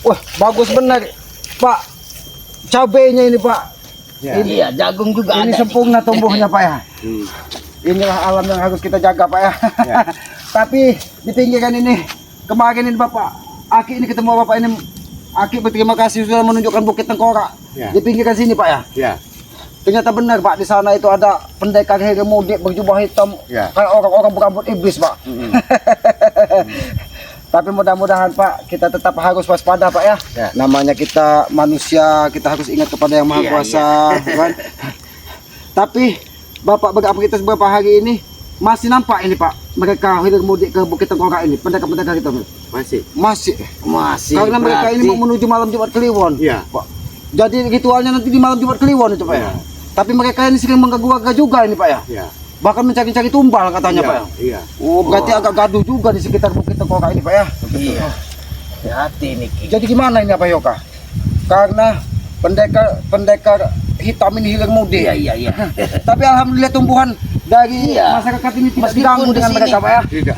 Wah, bagus benar, Pak. Cabenya ini, Pak. Ya. Iya, jagung juga Ini ada. sempurna tumbuhnya, Pak ya. Inilah alam yang harus kita jaga, Pak ya. Ya. Tapi di pinggiran ini kemarin ini Bapak, Aki ini ketemu Bapak ini. Aki berterima kasih sudah menunjukkan Bukit Tengkorak Ya. di pinggiran sini, Pak ya. Ya. Ternyata benar, Pak, di sana itu ada pendekar Hegemodik berjubah hitam Ya. kayak orang-orang berambut iblis, Pak. Tapi mudah-mudahan, Pak, kita tetap harus waspada, Pak ya. Ya. Namanya kita manusia, kita harus ingat kepada Yang Maha Iya, Kuasa, kan? Tapi Bapak beraktivitas beberapa hari ini masih nampak ini, Pak, mereka hilir mudik ke Bukit Tengkorak ini, pendekar-pendekar itu. Masih. Masih. Karena mereka ini mau menuju malam Jumat Kliwon. Iya. Pak. Jadi ritualnya nanti di malam Jumat Kliwon itu, Pak ya. Iya. Tapi mereka ini sering mengganggu warga juga ini, Pak ya. Iya. Bahkan mencari-cari tumbal katanya, Iya. Pak ya. Iya. Oh, berarti agak gaduh juga di sekitar Bukit Tengkorak ini, Pak ya. Iya. Hati nih. Ki. Jadi gimana ini, Pak Yoka? Karena pendekar hitam ini hilir mudik. Iya. Tapi alhamdulillah tumbuhan dari Iya. masyarakat ini tidak Meskipun diganggu di dengan sini- mereka, Pak ya. Tidak.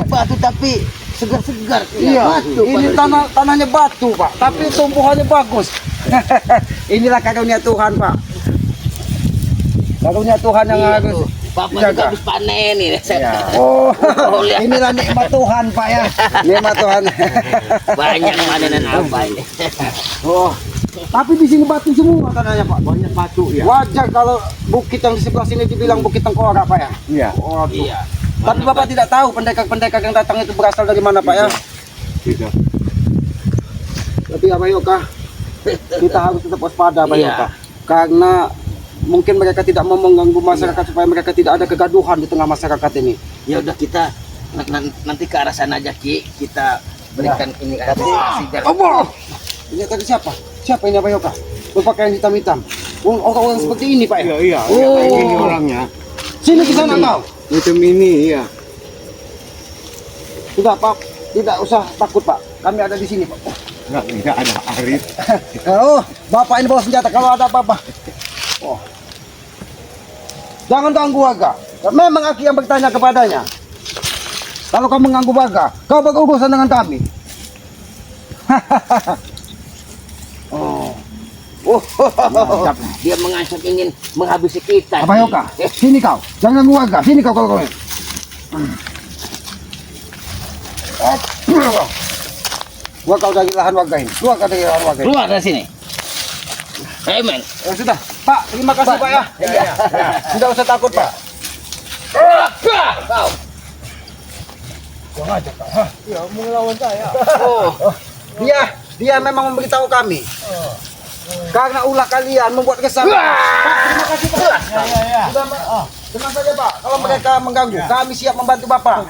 Batu tapi segar-segar. Iya, Batu, ini tanahnya batu, Pak, tapi tumbuhannya bagus. Inilah karunia Tuhan, Pak. Karunia Tuhan yang Iya, harus tuh. Bapak juga dijaga. habis panen ini. Iya. Oh, Oh, lihat. inilah nikmat Tuhan, Pak ya. Nikmat Tuhan. Banyak panenan apa ini. Oh, tapi di sini batu semua tanahnya, Pak. Banyak batu ya. Wajar kalau bukit yang di sebelah sini dibilang Bukit Tengkorak, Pak ya. Iya. Waduh. Iya. Tapi Bapak tidak tahu pendekar-pendekar yang datang itu berasal dari mana, Pak ya. Tidak. Tapi ya, Pak Yoka, kita harus tetap waspada, Pak Iya. Yoka. Karena mungkin mereka tidak mau mengganggu masyarakat supaya mereka tidak ada kegaduhan di tengah masyarakat ini. Ya udah kita nanti ke arah sana aja Ki, kita berikan ini kasih biar. Allah! Ini tadi siapa? Siapa ini, Pak Yoka? Berpakaian hitam-hitam. Orang-orang seperti ini, Pak ya? Iya. Oh. Ini orangnya. Sini ke sana kau. Macam ini ya. Sudah, Pak. Tidak usah takut, Pak. Kami ada di sini, Pak. Enggak ada Arif. Oh, Bapak ini bawa senjata kalau ada apa-apa. Oh. Jangan ganggu warga. Memang Aki yang bertanya kepadanya. Kalau kau mengganggu warga, kau berurusan dengan kami. Oh. Mantap. Dia mengancam ingin menghabisi kita. Apa Yoka? Sini kau. Jangan ganggu warga. Sini kau kalau kau. Keluar kau dari lahan warga ini. Keluar kau dari lahan warga ini. Keluar dari sini. Amen. Sudah. Pak, terima kasih Pak ya. Iya. Tidak usah takut Pak. Kau. Jangan aja Pak. Ya, mau melawan saya. Oh. Dia memang memberitahu kami. Karena ulah kalian membuat kesal. Pak, terima kasih Pak. Sudah, Pak. Tenang saja Pak. Kalau mereka mengganggu, kami siap membantu Bapak.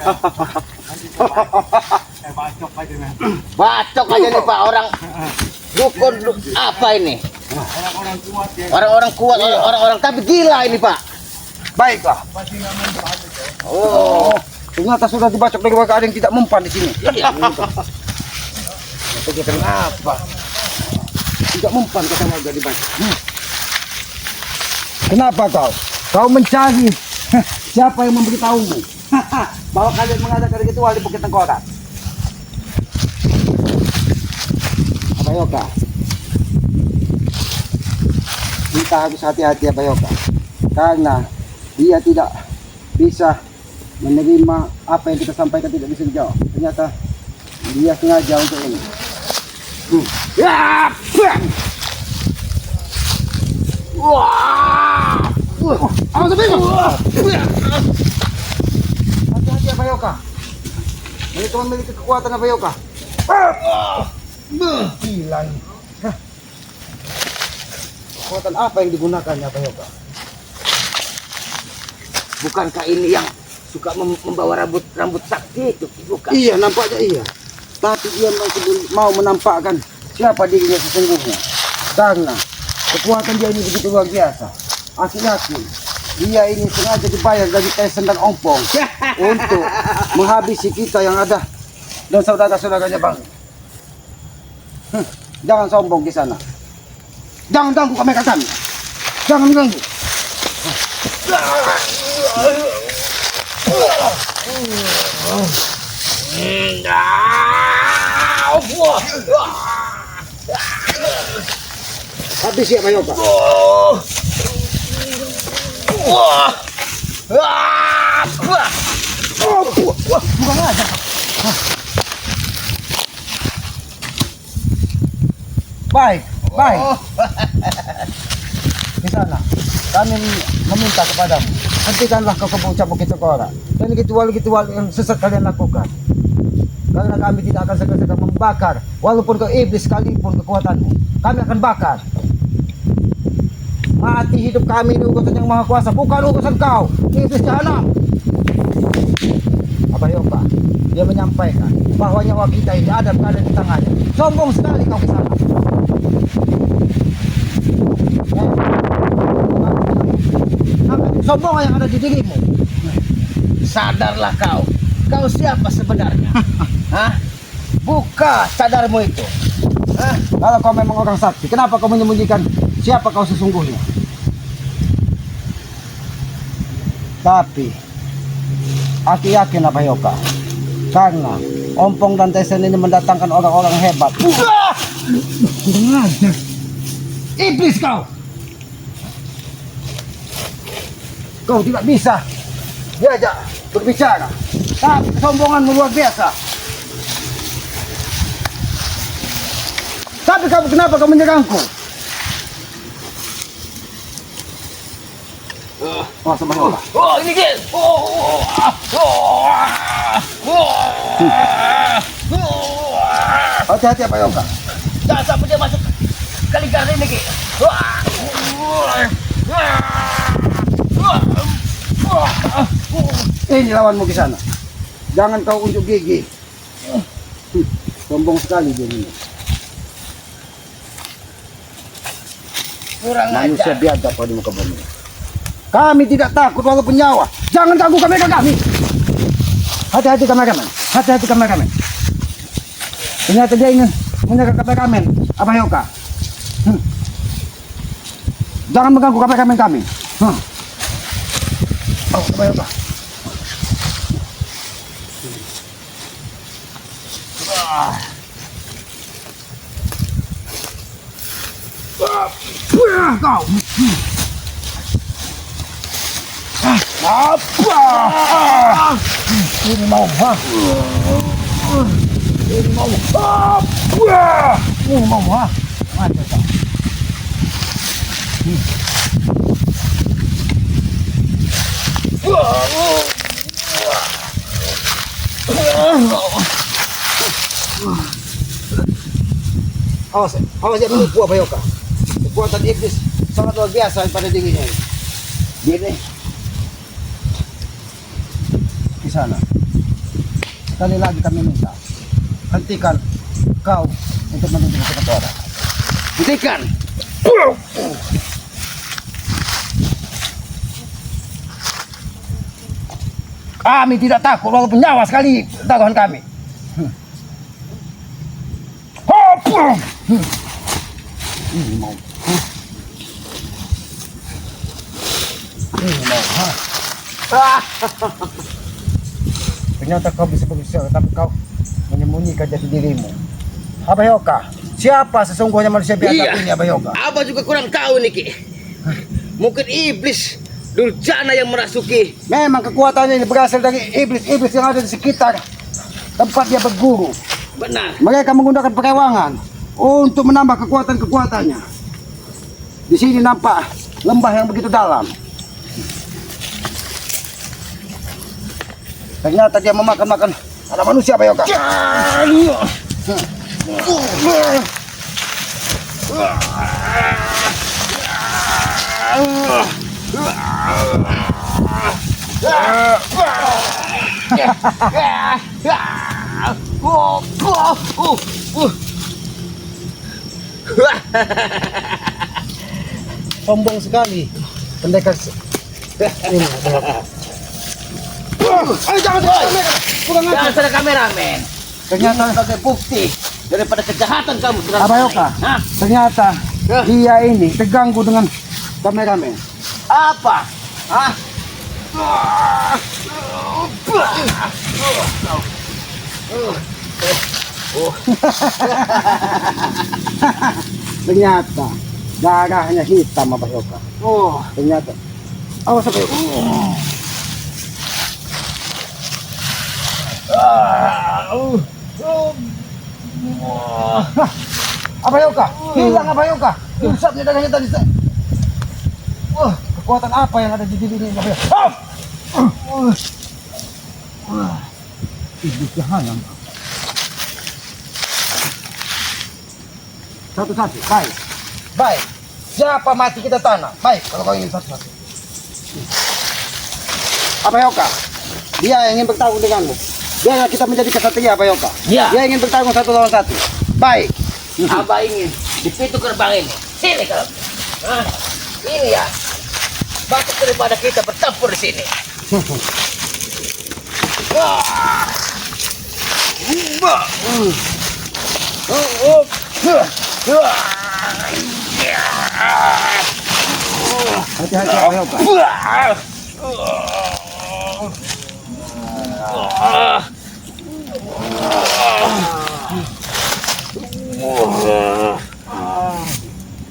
Bacok aja nih Pak orang dukun apa ini? Orang-orang kuat, orang-orang tapi gila ini Pak. Baiklah. Oh, ternyata sudah dibacok dari warga ada yang tidak mempan di sini. Iya. Itu kenapa? Tidak mempan kata warga dibacok. Kenapa kau? Kau mencari siapa yang memberitahumu bahwa kalian mengadakan ritual di Bukit Tengkorak? Apa Yoka? Kita harus hati-hati ya Pak Yoka. Karena dia tidak bisa menerima apa yang kita sampaikan, tidak bisa dijawab. Ternyata dia sengaja untuk ini. Ya! Wah! Awas sampai hati-hati ya Pak Yoka. Ini cuma memiliki kekuatan ya Pak Yoka. Gila nih. Kekuatan apa yang digunakan ya Pak Yoka? Bukankah ini yang suka membawa rambut sakti itu? Bukan. Iya, nampaknya iya. Tapi dia masih mau menampakkan siapa dirinya sesungguhnya. Karena kekuatan dia ini begitu luar biasa. Aku yakin dia ini sengaja dibayar dari Tyson dan Ompong untuk menghabisi kita yang ada dan saudara-saudaranya Bang. Jangan sombong di sana. Jangan ganggu kami kami. Jangan ganggu. Habis ya Bayoka. Bukan aja. Baik, baik. Di sana, kami meminta kepadamu, hentikanlah kau ucap begitu ke orang. Dan ritual-ritual yang sesat kalian lakukan. Karena kami tidak akan segan-segan membakar, walaupun kau iblis sekalipun kekuatanmu, kami akan bakar. Mati hidup kami ini urusan yang maha kuasa, bukan urusan kau, iblis jahanam. Abayoka, dia menyampaikan bahwa nyawa kita ini ada berada di tangannya. Sombong sekali kau ke sana. Sombong yang ada di dirimu. Sadarlah kau. Kau siapa sebenarnya? Hah? Buka sadarmu itu. Hah? Kalau kau memang orang sakti, kenapa kau menyembunyikan siapa kau sesungguhnya? Tapi aku yakin Abayoka, karena Ompong dan Tesen ini mendatangkan orang-orang hebat. Iblis kau! Kau tidak bisa diajak berbicara. Tapi kesombonganmu luar biasa. Tapi kamu kenapa kau menyerangku? Oh, Abayoka. Oh, ini dia. Hati-hati Abayoka. Jangan sampai dia masuk ke lingkaran ini, Ki. Ini lawanmu ke sana. Jangan kau unjuk gigi. Sombong sekali dia ini. Kurang Manusia ajar. biadab pada muka bumi. Kami tidak takut walaupun nyawa. Jangan ganggu kamera kami. Hati-hati kameramen. Hati-hati kameramen. Ternyata dia ingin menyerang kameramen. Abayoka. Jangan mengganggu kameramen kami. Oh, Abayoka. Kau. Apa? Ini mau ha? Ini mau apa? Ini mau ha? Mati kau. Awas dia menipu Abayoka. Kekuatan iblis sangat luar biasa pada dirinya. Gini. Di sana. Sekali lagi kami minta, hentikan kau untuk menuju ke Ketora. Hentikan. Kami tidak takut walaupun nyawa sekali taruhan kami. Ini mau. Ini mau. Ternyata kau bisa berbicara, tapi kau menyembunyikan jati dirimu. Abayoka, siapa sesungguhnya manusia biadab ini Abayoka? Abah juga kurang tahu nih, Ki. Mungkin iblis durjana yang merasuki. Memang kekuatannya ini berasal dari iblis-iblis yang ada di sekitar tempat dia berguru. Benar. Mereka menggunakan perewangan untuk menambah kekuatan-kekuatannya. Di sini nampak lembah yang begitu dalam. Ternyata dia memakan-makan anak manusia, Abayoka. Sombong sekali pendekar ini. Ayo jangan kurang Jangan ajar. ada kameramen. Ternyata Sebagai bukti daripada kejahatan kamu sudah Abayoka, selesai. Hah? ternyata dia ini terganggu dengan kameramen. Apa? Hah? Ternyata darahnya hitam Abayoka. Oh. Ternyata. Awas Abayoka. Abayoka, hilang Abayoka. Diusapnya darahnya tadi. Kekuatan apa yang ada di diri ini Abayoka? Iblis jahanam. Satu-satu, baik. Baik. Siapa mati kita tanah? Baik, kalau kau ingin satu-satu. Abayoka, dia yang ingin bertarung denganmu. Biarlah kita menjadi kesatria Abayoka. Ya. Dia ingin bertarung 1 lawan 1. Baik. Abah ingin di pintu gerbang ini. Sini kalau. Ini ya. Batuk daripada kita bertempur di sini. Hati-hati Abayoka.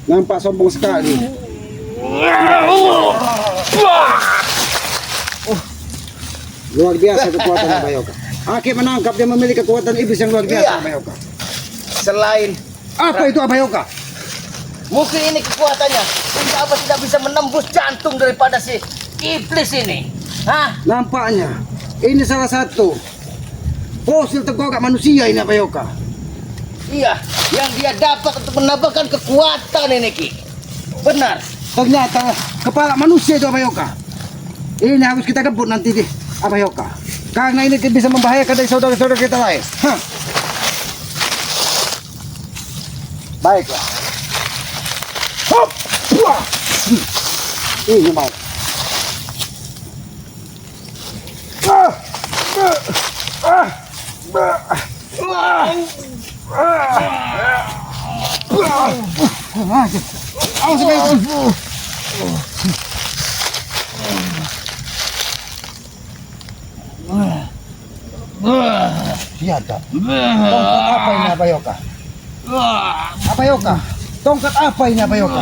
Nampak sombong sekali. Luar biasa kekuatan Abayoka. Aki menangkap dia memiliki kekuatan iblis yang luar biasa Iya. Abayoka. Selain Apa itu Abayoka? mungkin ini kekuatannya, sehingga Abah tidak bisa menembus jantung daripada si iblis ini. Hah? Nampaknya ini salah satu fosil tengkorak manusia ini Abayoka. Iya, yang dia dapat untuk menambahkan kekuatan ini Ki. Benar. Ternyata kepala manusia itu Abayoka. Ini harus kita rebut nanti di Abayoka. Karena ini bisa membahayakan dari saudara-saudara kita lain. Hah. Baiklah. Hop. Wah. Ini mau. Awas Abayoka. Tiada. Tongkat apa ini Abayoka? Abayoka, tongkat apa ini Abayoka?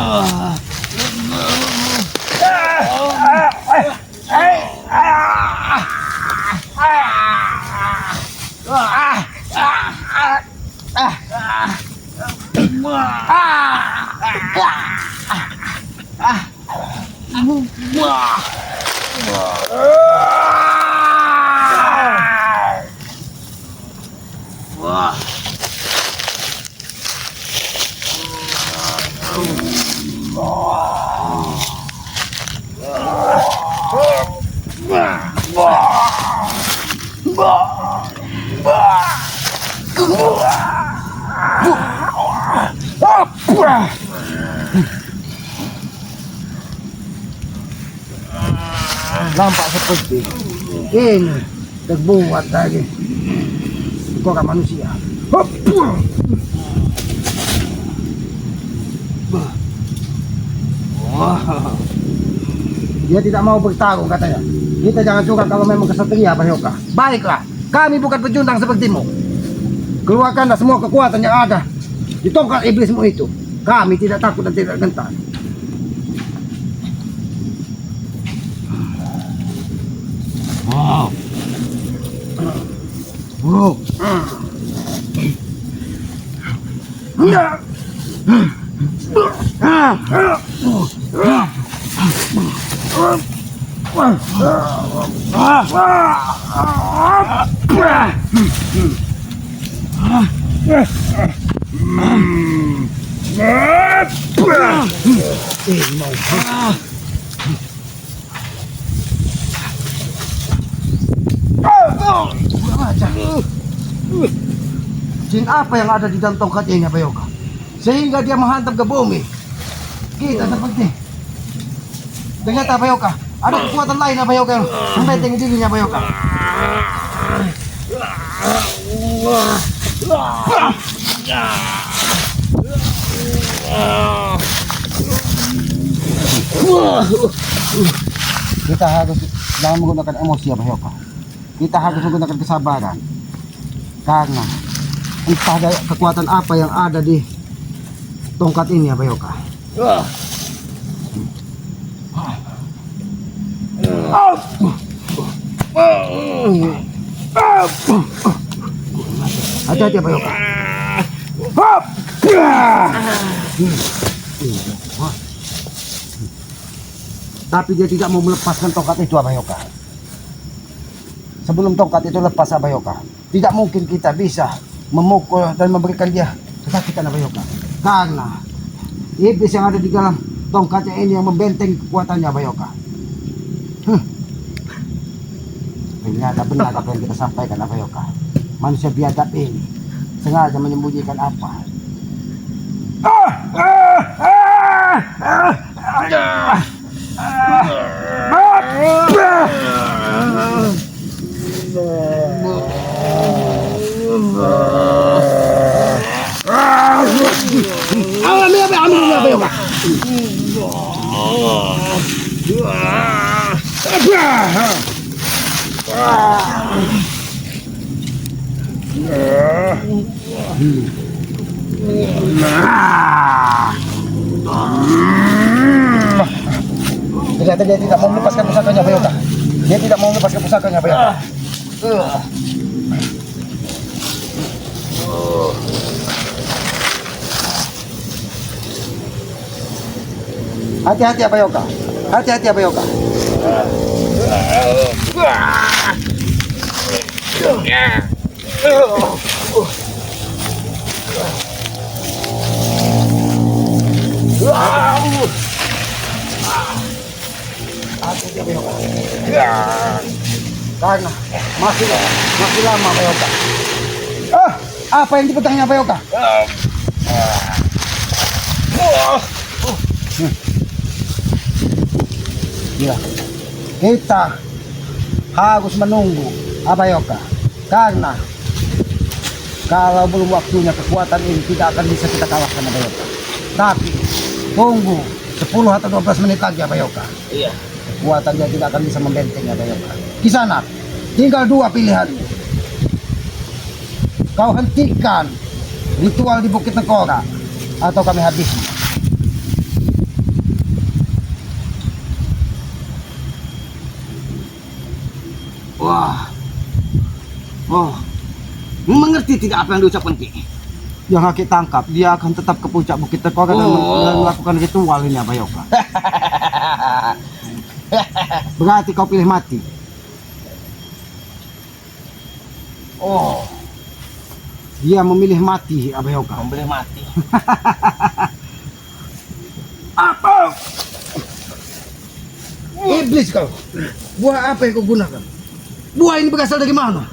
Nampak seperti ini terbuat dari korak manusia. Dia tidak mau bertarung katanya. Kita jangan curang kalau memang kesatria Abayoka. Baiklah, kami bukan pecundang sepertimu. Keluarkanlah semua kekuatan yang ada di tongkat iblismu itu. Kami tidak takut dan tidak gentar. Wow. Jin apa yang ada di dalam tongkat ini Abayoka? Sehingga dia menghantam ke bumi. Kita seperti ternyata Abayoka, ada kekuatan lain Abayoka yang membentengi dirinya Abayoka. Kita harus jangan menggunakan emosi Abayoka. Kita harus menggunakan kesabaran. Karena entah daya kekuatan apa yang ada di tongkat ini ya Bayoka. Hati-hati ya Bayoka. Tapi dia tidak mau melepaskan tongkat itu Abayoka. Sebelum tongkat itu lepas Abayoka, tidak mungkin kita bisa memukul dan memberikan dia kesakitan Abayoka. Karena iblis yang ada di dalam tongkatnya ini yang membenteng kekuatannya Abayoka. Ternyata benar apa yang kita sampaikan Abayoka. Manusia biadab ini sengaja menyembunyikan apa. Ternyata dia tidak mau melepaskan pusakanya Bayoka. Dia tidak mau melepaskan pusakanya Bayoka. Hati-hati Bayoka. Hati-hati Bayoka. Karena masih lama Bayoka. Apa yang dipegangnya Bayoka? Ya, kita harus menunggu Bayoka. Karena kalau belum waktunya kekuatan ini tidak akan bisa kita kalahkan Bayoka. Tapi tunggu 10 atau 12 menit lagi Bayoka. Iya. Kekuatan dia tidak akan bisa membenteng Bayoka. Kisanak, tinggal 2 pilihan. Kau hentikan ritual di Bukit Nekora atau kami habisi. Wah. Oh. Mengerti tidak apa yang diucapkan Ki? Yang Haki tangkap, dia akan tetap ke puncak Bukit Nekora dan melakukan ritual ini Bayoka. Berarti kau pilih mati. Oh, Dia memilih mati Bayoka. membeli mati. Apa? Iblis kau. Buah apa yang kau gunakan? Buah ini berasal dari mana?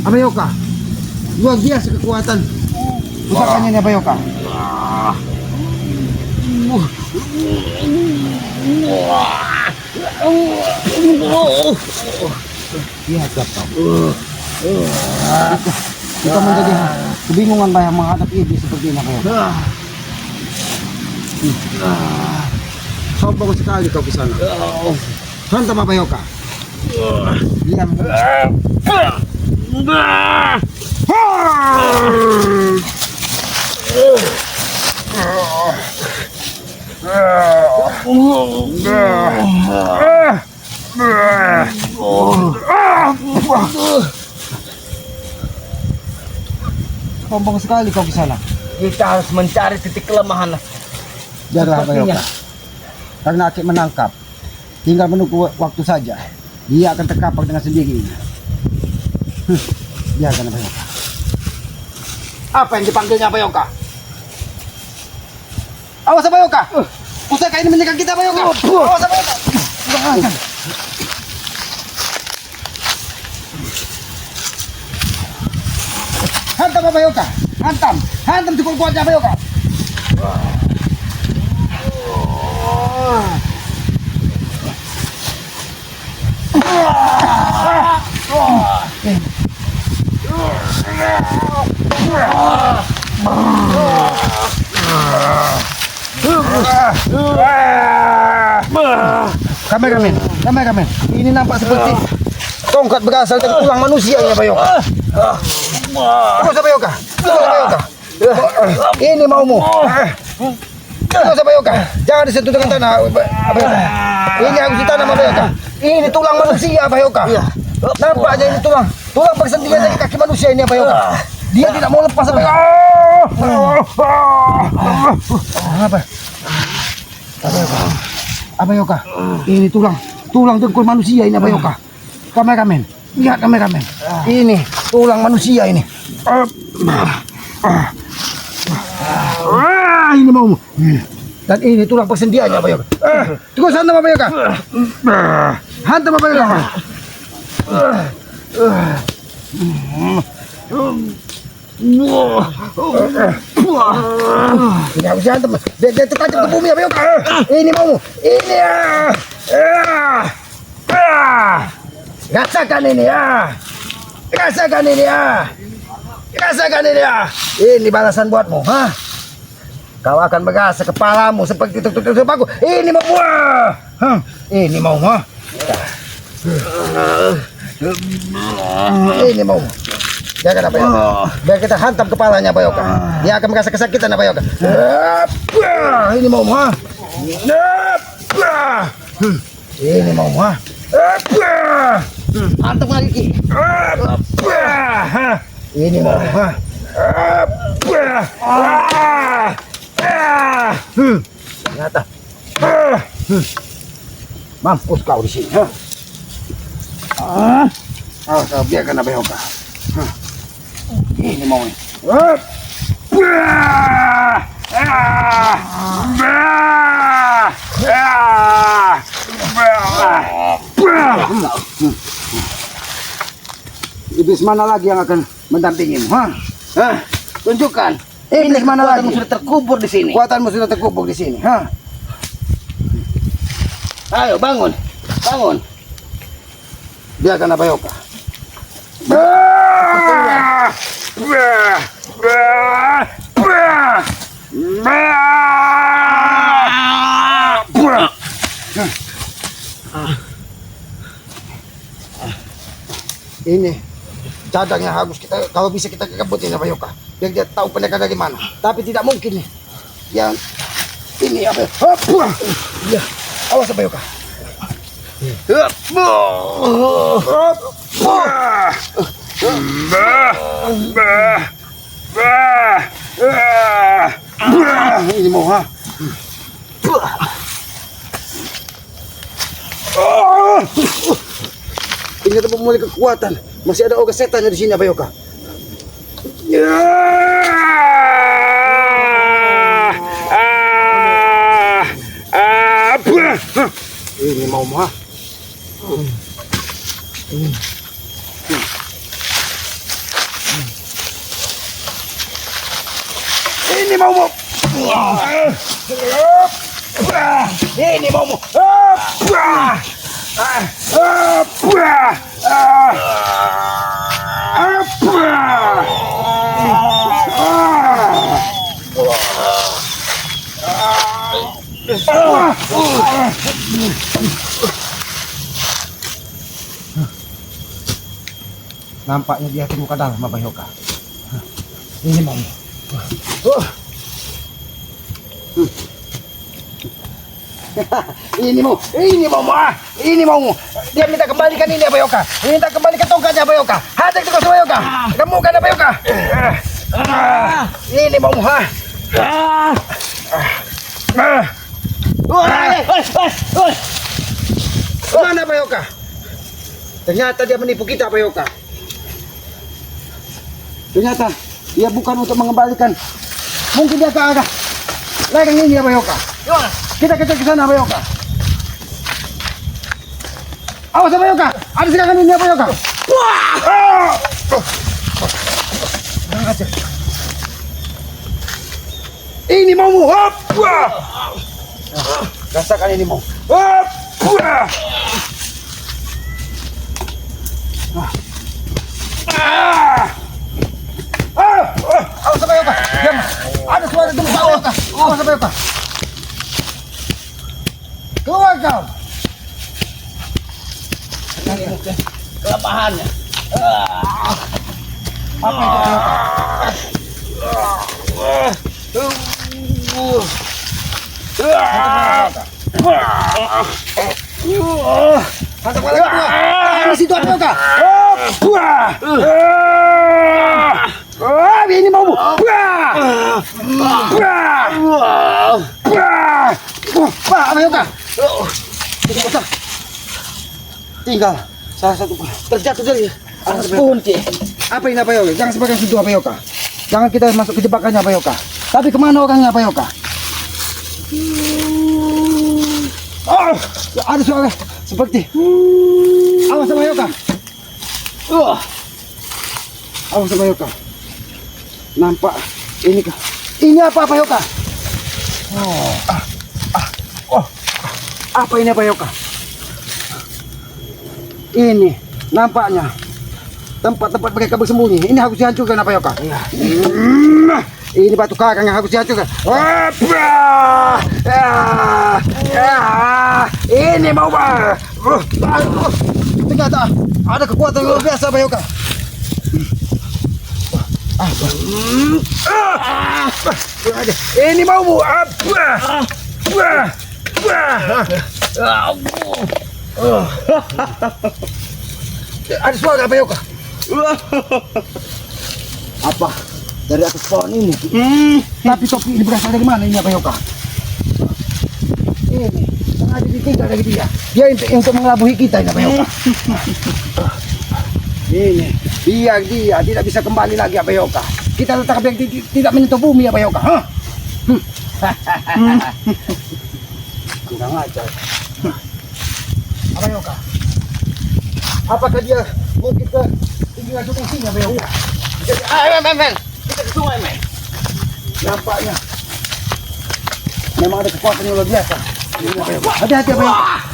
Bayoka, luar biasa kekuatan pusakannya ini Bayoka. Iya, kau. Kita menjadi kebingungan banyak menghadapi iblis seperti ini Bayoka. Sombong sekali kau ke sana. Hantam Bayoka. Diam. Sombong sekali kau ke sana. Kita harus mencari titik kelemahan. Biarlah Bayoka. Karena Aki menangkap, tinggal menunggu waktu saja. Dia akan terkapar dengan sendirinya. Biarkan Bayoka. Apa yang dipanggilnya Bayoka? Awas Bayoka. Pusaka ini menyerang kita Bayoka. Awas Bayoka. Hantam Bayoka. Hantam cukup kuatnya Bayoka. Kameramen. Ini nampak seperti tongkat berasal dari tulang manusia ya Bayoka. Terus Bayoka. Ini maumu. Terus Bayoka. Jangan disentuh dengan tanah Bayoka. Ini harus ditanam Bayoka. Ini tulang manusia Bayoka. Nampaknya ini tulang persendian dari kaki manusia ini Bayoka. Dia tidak mau lepas Bayoka. Bayoka. Ini tulang dengkul manusia ini Bayoka. Kameramen, lihat kameramen. Ini tulang manusia ini. Ini mau. Dan ini tulang persendiannya Bayoka. Terus hantam Bayoka. Hantam Bayoka. Ini harus hantam. Dia tertancap ke bumi Bayoka. Ini mau. Ini Rasakan ini ya. Rasakan ini ya. Rasakan ini ya. Ini balasan buatmu, ha? Kau akan merasa kepalamu seperti tuk-tuk aku. Ini mau buah. Ini mau, ha? Ini mau. Jangan apa ya? Biar kita hantam kepalanya Bayoka. Dia akan merasa kesakitan Bayoka. Ini mau, ha? Ini mau, ha? Hantam lagi. Ini mau, ha? Ternyata. Mampus kau di sini, ha? Kau biarkan Bayoka. Ini mau nih. Iblis mana lagi yang akan mendampingimu? Tunjukkan. Iblis mana lagi? Sudah terkubur di sini. Kekuatanmu sudah terkubur di sini. Ayo bangun. Biarkan Bayoka. Ini cadang yang harus kita, kalau bisa kita kebut ini Bayoka, biar dia tahu pendekar dari mana. Tapi tidak mungkin nih. Yang ini apa? Ya, awas Bayoka. Ini mau, ha? Ternyata memulai kekuatan. Masih ada oga setannya di sini Bayoka. Ini mau, ha? Ini mau. Ini mau. Nampaknya dia terluka dalam Bayoka. Ini mau. Ini mau. Dia minta kembalikan ini Bayoka. Minta kembalikan tongkatnya Bayoka. Hajar terus Bayoka. Kamu kan Bayoka. Ini mau, ha? Mana Bayoka? Ternyata dia menipu kita Bayoka. Ternyata dia bukan untuk mengembalikan. Mungkin dia ke arah lereng ini ya Bayoka. Kita kejar ke sana Bayoka. Awas Bayoka, ada serangan ini ya Bayoka. Ini mau. Rasakan ini mau. Ah! Ah! Ah! Awas sa bayo ka. Diam. Ada suara dum sa bayo ka. Awas sa bayo ka. Keluar kau. Kelapahan ya. Apa itu bayo ka? Hantar balik dua. Di situ ada bayo ka. Ini mau bu. Bayo ka. Tinggal salah satu Terjatuh dari atas Bayo. kunci. Apa ini Bayo? Jangan sebagai situ Bayo ka. Jangan kita masuk ke jebakannya Bayo ka. Tapi kemana orangnya Bayo ka? Oh, ada suara seperti. Awas sama Bayo ka. Awas sama Bayo ka. Nampak ini kah? Ini apa Bayo ka? Apa ini Bayo ka? Ini nampaknya tempat-tempat mereka bersembunyi. Ini harus dihancurkan apa ya kak? Ini batu karang yang harus dihancurkan. Ini mau ternyata ada kekuatan luar biasa Bayoka. Ini mau bu. Ada suara Bayoka. Apa? Dari atas pohon ini. Tapi topi ini berasal dari mana ini Bayoka? Ini sengaja ditinggal dari dia. Dia untuk mengelabui kita ini Bayoka. Ini biar dia tidak bisa kembali lagi Bayoka. Kita letak biar tidak menyentuh bumi Bayoka. Kurang ajar. Bayoka. Apakah dia mungkin ke tinggal sungai sini Bayoka? Men. Kita ke sungai, men. Nampaknya memang ada kekuatan yang luar biasa. Hati-hati Bayoka.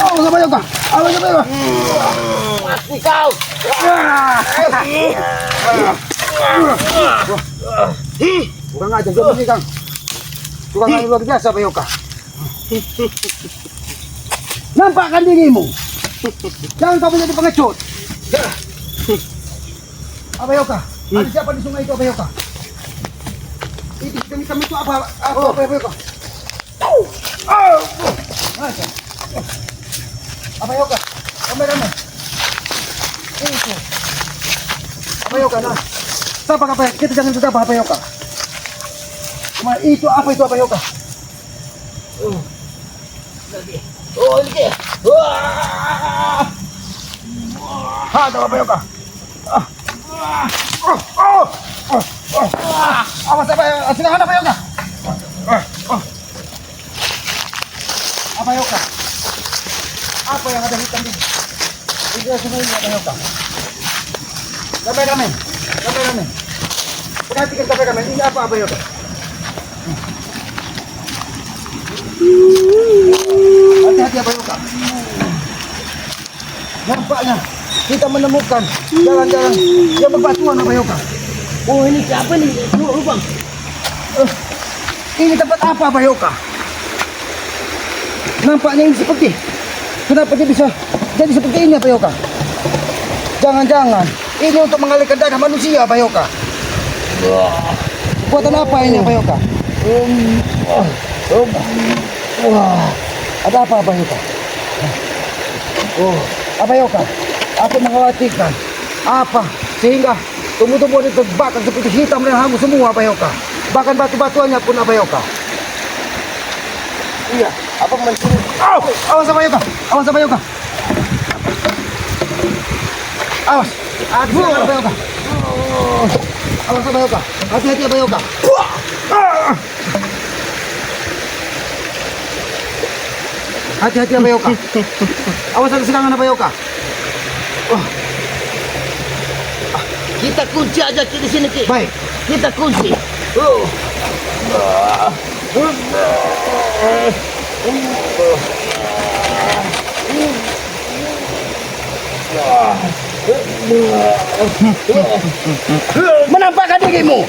Awas Bayoka. Awas Bayoka. Mati kau. Kurang aja ini Kang. Kurang aja luar biasa Bayoka. Nampakkan dirimu. Jangan kau menjadi pengecut. Bayoka, ada siapa di sungai itu Bayoka? Itu hitam itu apa Bayoka? Bayoka, kameramen. Itu. Bayoka, nah. Siapa kita jangan gegabah Bayoka. Cuma itu apa itu Bayoka? Oh, ini dia. Ada Bayoka. Awas sini ada Bayoka. Bayoka. Apa yang ada hitam ini? Ini semua ini Bayoka. Kameramen. Perhatikan kameramen, ini apa Bayoka? Hati-hati Bayoka. Nampaknya kita menemukan jalan-jalan yang berbatuan Bayoka. Oh, ini siapa nih? Lubang. Ini tempat apa Bayoka? Nampaknya ini seperti. Kenapa dia bisa jadi seperti ini Bayoka? Jangan-jangan ini untuk mengalirkan darah manusia Bayoka. Buatan apa ini Bayoka? Wah, ada apa Bayoka? Bayoka, aku mengkhawatirkan apa sehingga tumbuh-tumbuhan itu terbakar seperti hitam dan hangus semua Bayoka. Bahkan batu-batuannya pun Bayoka. Iya, apa mencuri? Awas Bayoka, awas Bayoka. Awas, Bayoka. Awas Bayoka, hati-hati Bayoka. Hati-hati Abayoka. Awas ada serangan Abayoka. Kita kunci aja Ki di sini Ki. Baik. Kita kunci. Menampakkan dirimu.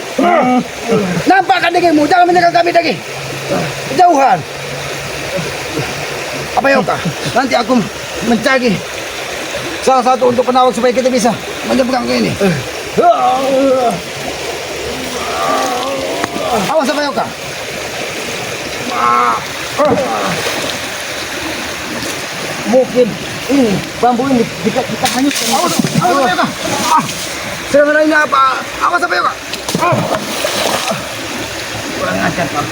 Nampakkan dirimu. Jangan menyerang kami lagi. Kejauhan. Abayoka, nanti aku mencari salah satu untuk penawar supaya kita bisa menyeberang ke ini. Awas Abayoka. Mungkin ini bambu ini kita hanyutkan. Awas Abayoka. Serangan ini apa? Awas Abayoka. Kurang ajar Pak.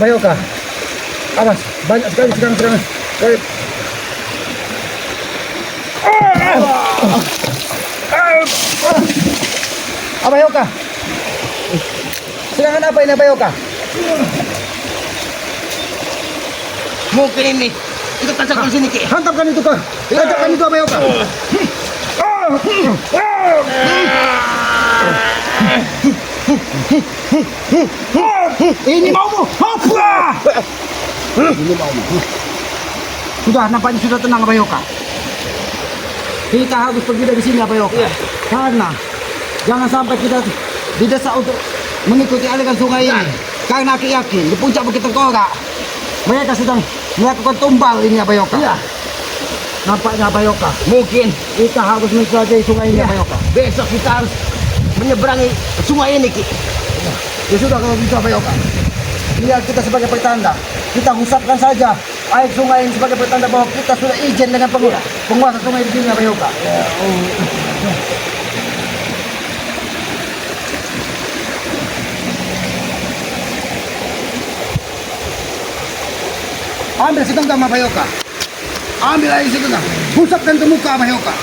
Abayoka. Awas, banyak sekali serangan-serangan. Abayoka. Serangan apa ini Abayoka? Mungkin ini kita tancapkan sini Ki. Hantamkan itu kau. Tancapkan itu Abayoka. Ini maumu. Hopla. Ini maumu. Sudah, nampaknya sudah tenang Abayoka. Kita harus pergi dari sini Abayoka. Karena jangan sampai kita didesak untuk mengikuti aliran sungai ini. Karena aku yakin di puncak Bukit Tengkorak mereka sedang melakukan tumbal ini Abayoka. Nampaknya Abayoka. Mungkin Kita harus menjelajahi sungai ini Abayoka. besok kita harus menyeberangi sungai ini Ki. Ya sudah kalau gitu Abayoka. Lihat kita sebagai pertanda. Kita usapkan saja air sungai ini sebagai pertanda bahwa kita sudah izin dengan penguasa sungai di sini Abayoka. Ambil segenggam Abayoka. Ambil air segenggam. Usapkan ke muka Abayoka.